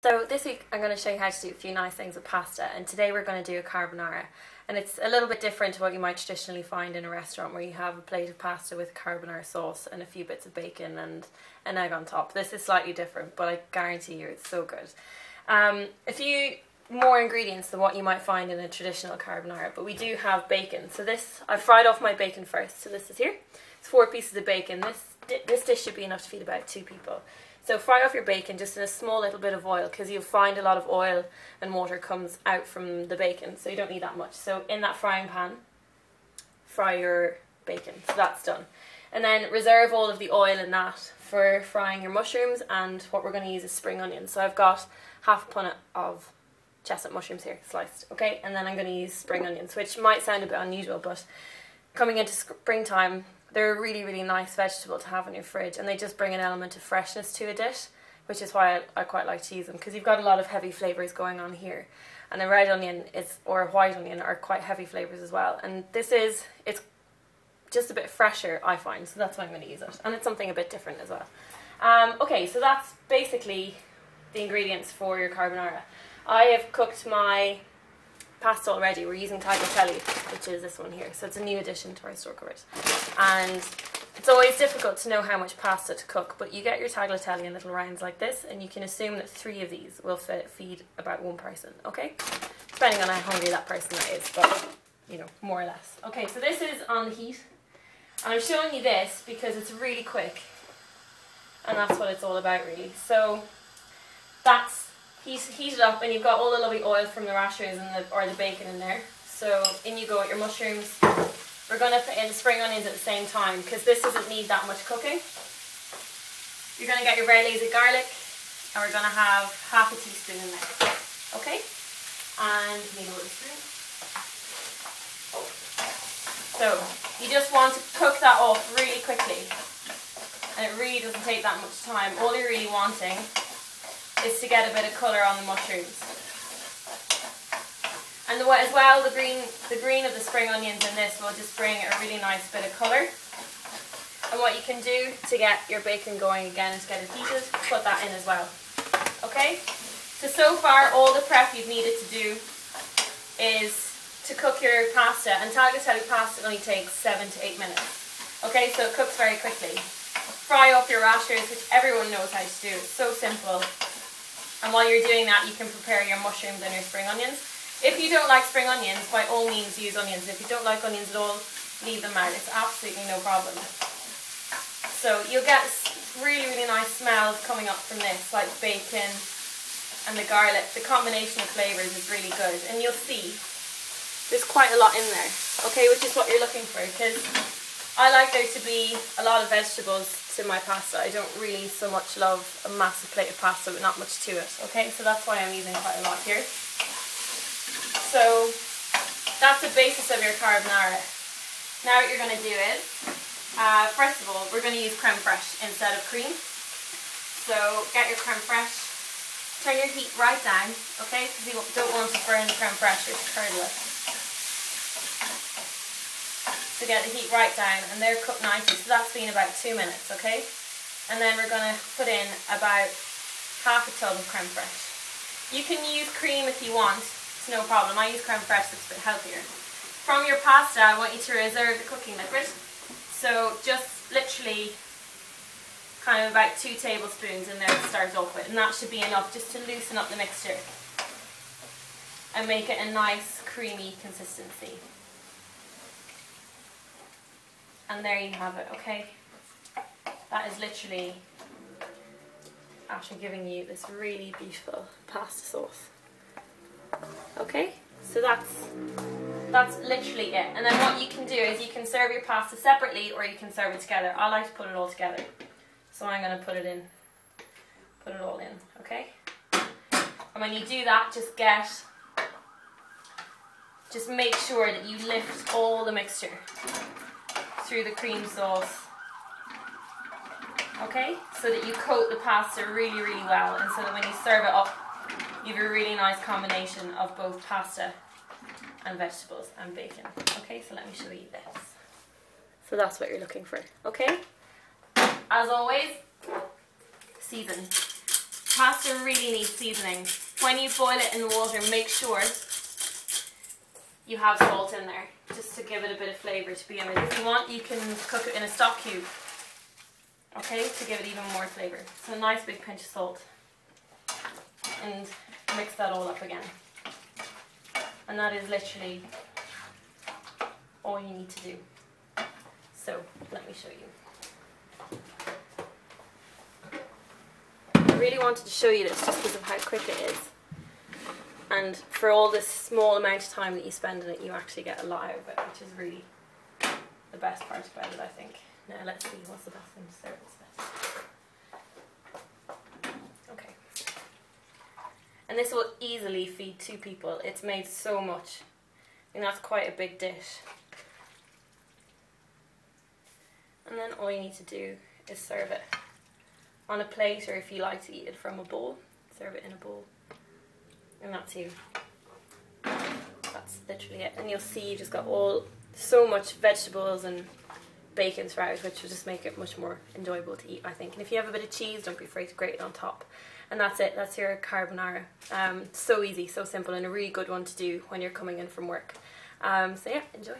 So this week I'm going to show you how to do a few nice things with pasta, and today we're going to do a carbonara. And it's a little bit different to what you might traditionally find in a restaurant where you have a plate of pasta with carbonara sauce and a few bits of bacon and an egg on top. This is slightly different, but I guarantee you it's so good. A few more ingredients than what you might find in a traditional carbonara, but we do have bacon. So this, I've fried off my bacon first, so this is here. It's 4 pieces of bacon. This dish should be enough to feed about 2 people. So fry off your bacon just in a small little bit of oil, because you'll find a lot of oil and water comes out from the bacon, so you don't need that much. So in that frying pan, fry your bacon, so that's done. And then reserve all of the oil in that for frying your mushrooms, and what we're going to use is spring onions. So I've got half a punnet of chestnut mushrooms here, sliced, okay? And then I'm going to use spring onions, which might sound a bit unusual, but coming into springtime, they're a really, really nice vegetable to have in your fridge, and they just bring an element of freshness to a dish, which is why I quite like to use them, because you've got a lot of heavy flavours going on here, and a red onion or a white onion are quite heavy flavours as well, and it's just a bit fresher, I find, so that's why I'm going to use it, and it's something a bit different as well. Okay, so that's basically the ingredients for your carbonara. I have cooked my pasta already. We're using tagliatelle, which is this one here, so it's a new addition to our store cupboard, and it's always difficult to know how much pasta to cook, but you get your tagliatelle in little rounds like this, and you can assume that 3 of these will feed about 1 person, okay, depending on how hungry that person is, but you know, more or less. Okay, so this is on the heat, and I'm showing you this because it's really quick, and that's what it's all about really. So that's heat it up, and you've got all the lovely oil from the rashers and or the bacon in there. So in you go with your mushrooms. We're going to put in the spring onions at the same time, because this doesn't need that much cooking. You're going to get your very lazy garlic, and we're going to have half a teaspoon in there. Okay? And you need a little spoon. So you just want to cook that off really quickly, and it really doesn't take that much time. All you're really wanting is to get a bit of colour on the mushrooms. And as well, the green of the spring onions in this will just bring a really nice bit of colour. And what you can do to get your bacon going again is get it heated, put that in as well. Okay? So far all the prep you've needed to do is to cook your pasta, and tagliatelle pasta only takes 7 to 8 minutes. Okay, so it cooks very quickly. Fry up your rashers, which everyone knows how to do. It's so simple. And while you're doing that, you can prepare your mushrooms and your spring onions. If you don't like spring onions, by all means use onions. If you don't like onions at all, leave them out. It's absolutely no problem. So you'll get really, really nice smells coming up from this, like bacon and the garlic. The combination of flavours is really good. And you'll see there's quite a lot in there, okay, which is what you're looking for, because I like there to be a lot of vegetables to my pasta. I don't really so much love a massive plate of pasta with not much to it, okay? So that's why I'm using quite a lot here. So that's the basis of your carbonara. Now what you're going to do is, first of all, we're going to use creme fraiche instead of cream. So get your creme fraiche, turn your heat right down, okay? Because you don't want to burn the creme fraiche or to curdle it. To get the heat right down, and they're cooked nicely, so that's been about 2 minutes, okay? And then we're going to put in about half a tub of creme fraiche. You can use cream if you want, it's no problem. I use creme fraiche, it's a bit healthier. From your pasta, I want you to reserve the cooking liquid, so just literally kind of about 2 tablespoons in there to start off with, and that should be enough just to loosen up the mixture and make it a nice creamy consistency. And there you have it, okay? That is literally after giving you this really beautiful pasta sauce. Okay, so that's literally it. And then what you can do is you can serve your pasta separately, or you can serve it together. I like to put it all together, so I'm going to put it all in, okay? And when you do that, just make sure that you lift all the mixture through the cream sauce, okay, so that you coat the pasta really, really well, and so that when you serve it up, you have a really nice combination of both pasta and vegetables and bacon. Okay, so let me show you this. So that's what you're looking for, okay? As always, season. Pasta really needs seasoning. When you boil it in the water, make sure you have salt in there, just to give it a bit of flavour to begin with. If you want, you can cook it in a stock cube, okay, to give it even more flavour. So a nice big pinch of salt, and mix that all up again. And that is literally all you need to do. So let me show you. I really wanted to show you this just because of how quick it is. And for all this small amount of time that you spend in it, you actually get a lot out of it, which is really the best part about it, I think. Now let's see, what's the best thing to serve this with? Okay. And this will easily feed 2 people. It's made so much. I mean, that's quite a big dish. And then all you need to do is serve it on a plate, or if you like to eat it from a bowl, serve it in a bowl. And that's you. That's literally it. And you'll see you just got so much vegetables and bacon throughout, which will just make it much more enjoyable to eat, I think. And if you have a bit of cheese, don't be afraid to grate it on top. And that's it. That's your carbonara. So easy, so simple, and a really good one to do when you're coming in from work. So yeah, enjoy.